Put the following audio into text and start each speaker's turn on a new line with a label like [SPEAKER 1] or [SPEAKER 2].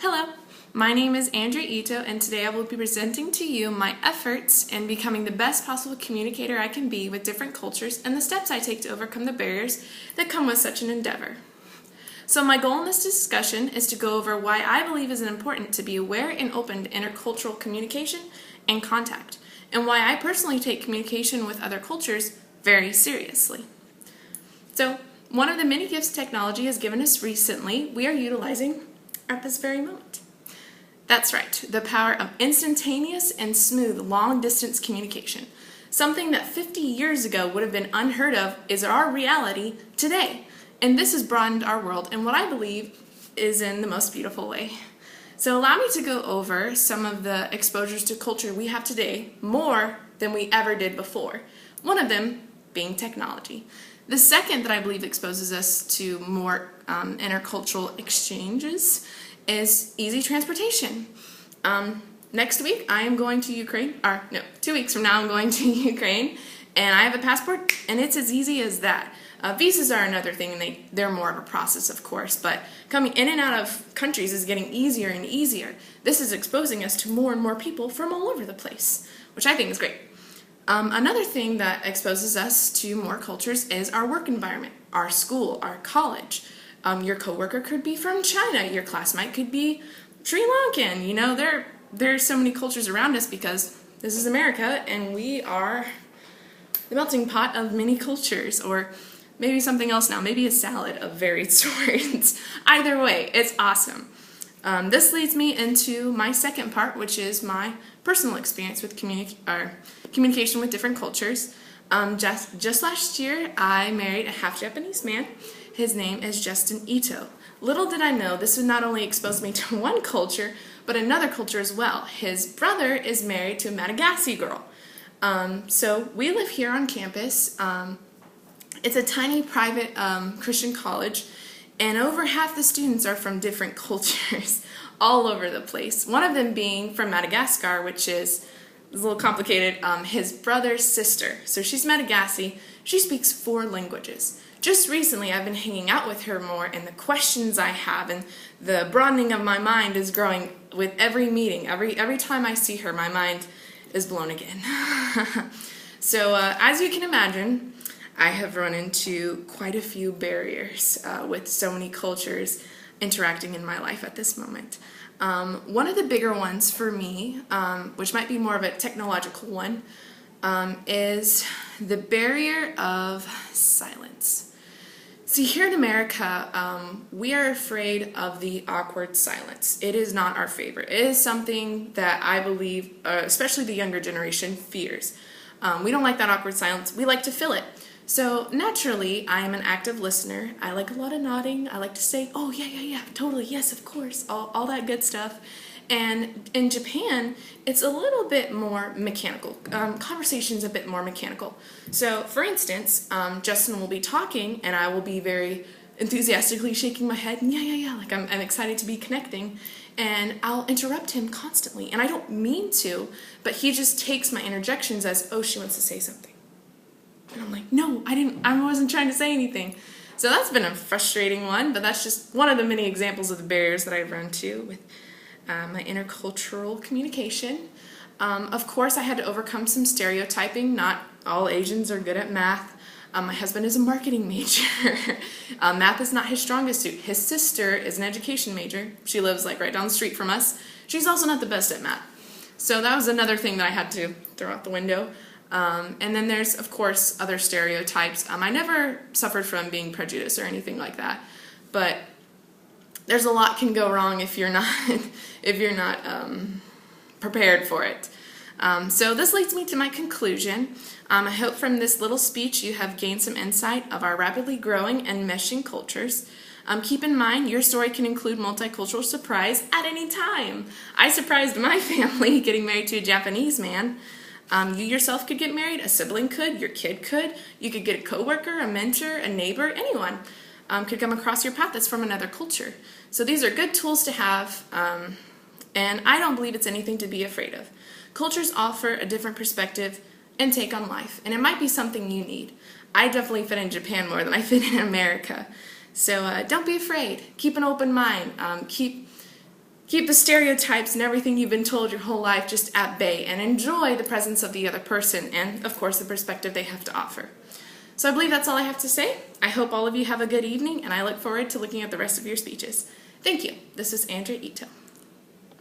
[SPEAKER 1] Hello, my name is Andrea Ito, and today I will be presenting to you my efforts in becoming the best possible communicator I can be with different cultures and the steps I take to overcome the barriers that come with such an endeavor. So my goal in this discussion is to go over why I believe it is important to be aware and open to intercultural communication and contact, and why I personally take communication with other cultures very seriously. So, one of the many gifts technology has given us recently, we are utilizing at this very moment. That's right, the power of instantaneous and smooth long-distance communication. Something that 50 years ago would have been unheard of is our reality today. And this has broadened our world in what I believe is in the most beautiful way. So allow me to go over some of the exposures to culture we have today, more than we ever did before. One of them being technology. The second that I believe exposes us to more intercultural exchanges is easy transportation. Next week I am going to Ukraine, 2 weeks from now I'm going to Ukraine, and I have a passport, and it's as easy as that. Visas are another thing, and they're more of a process, of course, but coming in and out of countries is getting easier and easier. This is exposing us to more and more people from all over the place, which I think is great. Another thing that exposes us to more cultures is our work environment, our school, our college. Your coworker could be from China, your classmate could be Sri Lankan. You know, there's so many cultures around us because this is America and we are the melting pot of many cultures, or maybe something else now, maybe a salad of varied sorts. Either way, it's awesome. This leads me into my second part, which is my personal experience with communication with different cultures. Just last year, I married a half Japanese man. His name is Justin Ito. Little did I know this would not only expose me to one culture, but another culture as well. His brother is married to a Madagascar girl. So we live here on campus. It's a tiny private Christian college, and over half the students are from different cultures all over the place. One of them being from Madagascar, which is a little complicated, his brother's sister. So she's Madagascar. She speaks 4 languages. Just recently, I've been hanging out with her more, and the questions I have and the broadening of my mind is growing with every meeting. Every time I see her, my mind is blown again. So, as you can imagine, I have run into quite a few barriers with so many cultures interacting in my life at this moment. One of the bigger ones for me, which might be more of a technological one, is the barrier of silence. See, here in America, we are afraid of the awkward silence. It is not our favorite. It is something that I believe, especially the younger generation, fears. We don't like that awkward silence. We like to fill it. So naturally, I am an active listener. I like a lot of nodding. I like to say, oh, yeah, totally, yes, of course, all that good stuff. And in Japan, it's a little bit more mechanical. Conversation's a bit more mechanical. So, for instance, Justin will be talking, and I will be very enthusiastically shaking my head, and yeah, like I'm excited to be connecting, and I'll interrupt him constantly. And I don't mean to, but he just takes my interjections as, oh, she wants to say something. And I'm like, no, I wasn't trying to say anything. So that's been a frustrating one, but that's just one of the many examples of the barriers that I've run into with my intercultural communication. Of course, I had to overcome some stereotyping. Not all Asians are good at math. My husband is a marketing major. Math is not his strongest suit. His sister is an education major. She lives like right down the street from us. She's also not the best at math. So that was another thing that I had to throw out the window. And then there's, of course, other stereotypes. I never suffered from being prejudiced or anything like that, but there's a lot can go wrong if you're not prepared for it. So this leads me to my conclusion. I hope from this little speech you have gained some insight of our rapidly growing and meshing cultures. Keep in mind, your story can include multicultural surprise at any time. I surprised my family getting married to a Japanese man. You yourself could get married, a sibling could, your kid could, you could get a coworker, a mentor, a neighbor, anyone could come across your path that's from another culture. So these are good tools to have, and I don't believe it's anything to be afraid of. Cultures offer a different perspective and take on life, and it might be something you need. I definitely fit in Japan more than I fit in America. So don't be afraid. Keep an open mind. Keep keep the stereotypes and everything you've been told your whole life just at bay and enjoy the presence of the other person and, of course, the perspective they have to offer. So I believe that's all I have to say. I hope all of you have a good evening, and I look forward to looking at the rest of your speeches. Thank you. This is Andrea Ito.